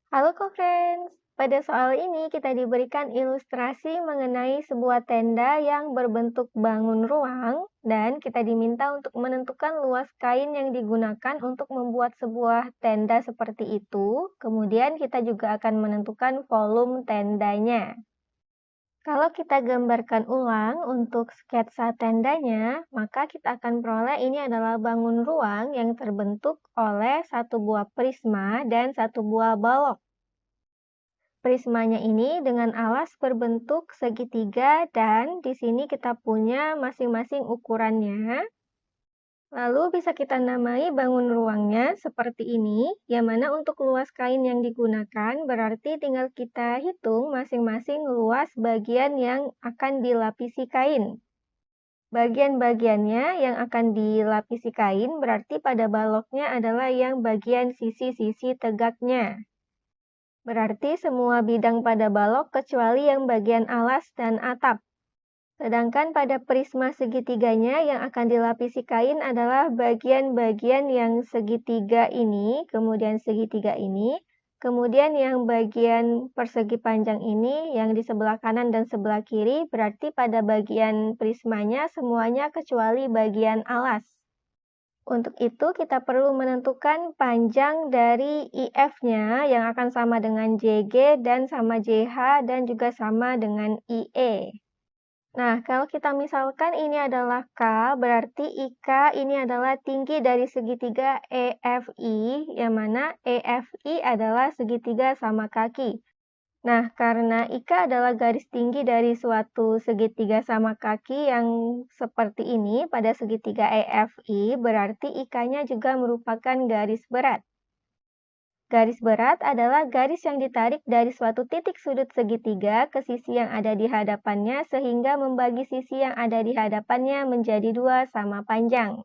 Halo co-friends, pada soal ini kita diberikan ilustrasi mengenai sebuah tenda yang berbentuk bangun ruang dan kita diminta untuk menentukan luas kain yang digunakan untuk membuat sebuah tenda seperti itu. Kemudian kita juga akan menentukan volume tendanya. Kalau kita gambarkan ulang untuk sketsa tendanya, maka kita akan peroleh ini adalah bangun ruang yang terbentuk oleh satu buah prisma dan satu buah balok. Prismanya ini dengan alas berbentuk segitiga dan di sini kita punya masing-masing ukurannya. Lalu bisa kita namai bangun ruangnya seperti ini, yang mana untuk luas kain yang digunakan berarti tinggal kita hitung masing-masing luas bagian yang akan dilapisi kain. Bagian-bagiannya yang akan dilapisi kain berarti pada baloknya adalah yang bagian sisi-sisi tegaknya. Berarti semua bidang pada balok kecuali yang bagian alas dan atap. Sedangkan pada prisma segitiganya yang akan dilapisi kain adalah bagian-bagian yang segitiga ini, kemudian segitiga ini, kemudian yang bagian persegi panjang ini yang di sebelah kanan dan sebelah kiri, berarti pada bagian prismanya semuanya kecuali bagian alas. Untuk itu, kita perlu menentukan panjang dari IF-nya yang akan sama dengan JG dan sama JH dan juga sama dengan IE. Nah, kalau kita misalkan ini adalah K, berarti IK ini adalah tinggi dari segitiga EFI, yang mana EFI adalah segitiga sama kaki. Nah, karena IK adalah garis tinggi dari suatu segitiga sama kaki yang seperti ini pada segitiga EFI, berarti IK-nya juga merupakan garis berat. Garis berat adalah garis yang ditarik dari suatu titik sudut segitiga ke sisi yang ada di hadapannya sehingga membagi sisi yang ada di hadapannya menjadi dua sama panjang.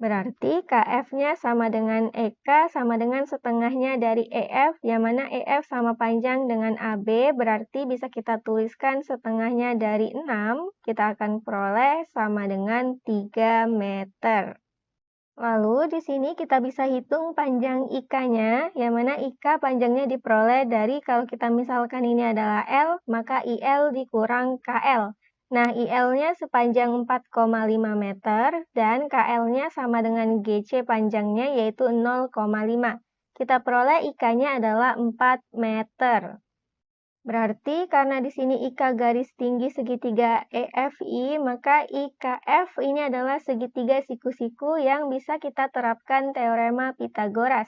Berarti KF-nya sama dengan EK sama dengan setengahnya dari EF, yang mana EF sama panjang dengan AB, berarti bisa kita tuliskan setengahnya dari 6, kita akan peroleh sama dengan 3 meter. Lalu di sini kita bisa hitung panjang IK-nya, yang mana IK panjangnya diperoleh dari kalau kita misalkan ini adalah L, maka IL dikurang KL. Nah, IL-nya sepanjang 4,5 meter dan KL-nya sama dengan GC panjangnya yaitu 0,5. Kita peroleh IK-nya adalah 4 meter. Berarti karena di sini IK garis tinggi segitiga EFI, maka IKF ini adalah segitiga siku-siku yang bisa kita terapkan teorema Pythagoras.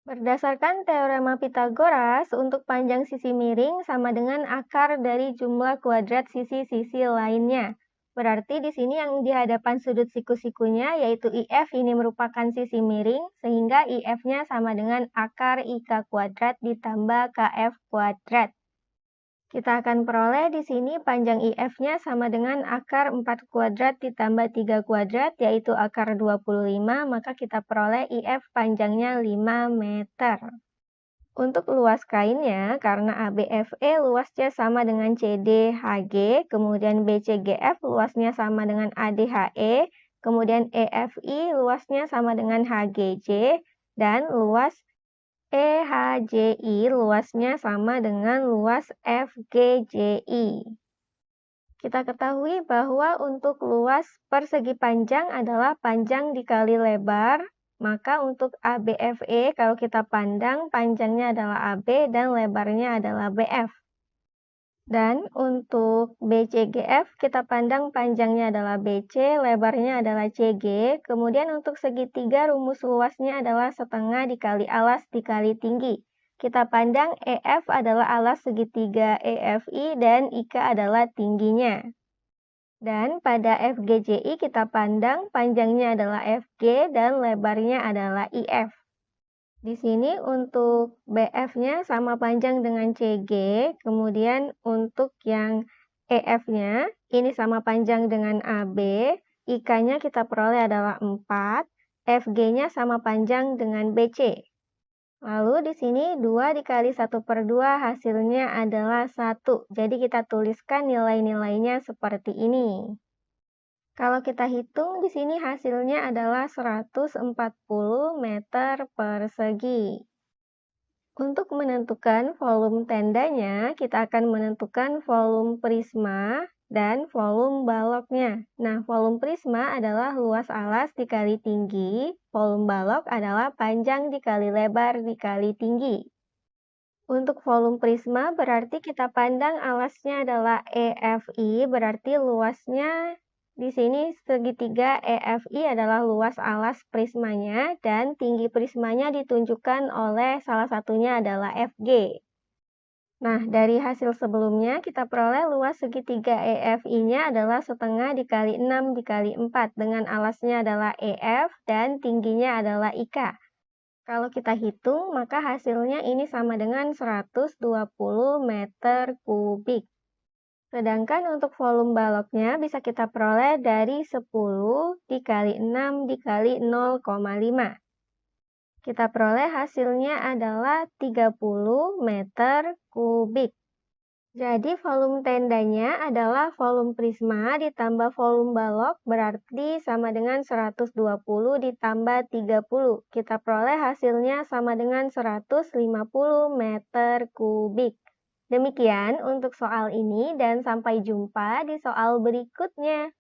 Berdasarkan teorema Pythagoras, untuk panjang sisi miring sama dengan akar dari jumlah kuadrat sisi-sisi lainnya. Berarti di sini yang di hadapan sudut siku-sikunya yaitu IF ini merupakan sisi miring, sehingga IF-nya sama dengan akar IK kuadrat ditambah KF kuadrat. Kita akan peroleh di sini panjang IF-nya sama dengan akar 4 kuadrat ditambah 3 kuadrat, yaitu akar 25, maka kita peroleh IF panjangnya 5 meter. Untuk luas kainnya, karena ABFE luasnya sama dengan CDHG, kemudian BCGF luasnya sama dengan ADHE, kemudian EFI luasnya sama dengan HGJ, dan luas EHJI luasnya sama dengan luas FGJI. Kita ketahui bahwa untuk luas persegi panjang adalah panjang dikali lebar, maka untuk ABFE kalau kita pandang panjangnya adalah AB dan lebarnya adalah BF. Dan untuk BCGF kita pandang panjangnya adalah BC, lebarnya adalah CG. Kemudian untuk segitiga rumus luasnya adalah setengah dikali alas dikali tinggi. Kita pandang EF adalah alas segitiga EFI dan IK adalah tingginya. Dan pada FGJI kita pandang panjangnya adalah FG dan lebarnya adalah IF. Di sini untuk BF-nya sama panjang dengan CG, kemudian untuk yang EF-nya ini sama panjang dengan AB, IK-nya kita peroleh adalah 4, FG-nya sama panjang dengan BC. Lalu di sini 2 dikali 1/2 hasilnya adalah 1, jadi kita tuliskan nilai-nilainya seperti ini. Kalau kita hitung di sini hasilnya adalah 140 meter persegi. Untuk menentukan volume tendanya, kita akan menentukan volume prisma dan volume baloknya. Nah, volume prisma adalah luas alas dikali tinggi, volume balok adalah panjang dikali lebar dikali tinggi. Untuk volume prisma berarti kita pandang alasnya adalah EFI, berarti luasnya di sini segitiga EFI adalah luas alas prismanya dan tinggi prismanya ditunjukkan oleh salah satunya adalah FG. Nah, dari hasil sebelumnya kita peroleh luas segitiga EFI-nya adalah setengah dikali 6 dikali 4 dengan alasnya adalah EF dan tingginya adalah IK. Kalau kita hitung, maka hasilnya ini sama dengan 120 meter kubik. Sedangkan untuk volume baloknya bisa kita peroleh dari 10 dikali 6 dikali 0,5. Kita peroleh hasilnya adalah 30 meter kubik. Jadi volume tendanya adalah volume prisma ditambah volume balok berarti sama dengan 120 ditambah 30. Kita peroleh hasilnya sama dengan 150 meter kubik. Demikian untuk soal ini dan sampai jumpa di soal berikutnya.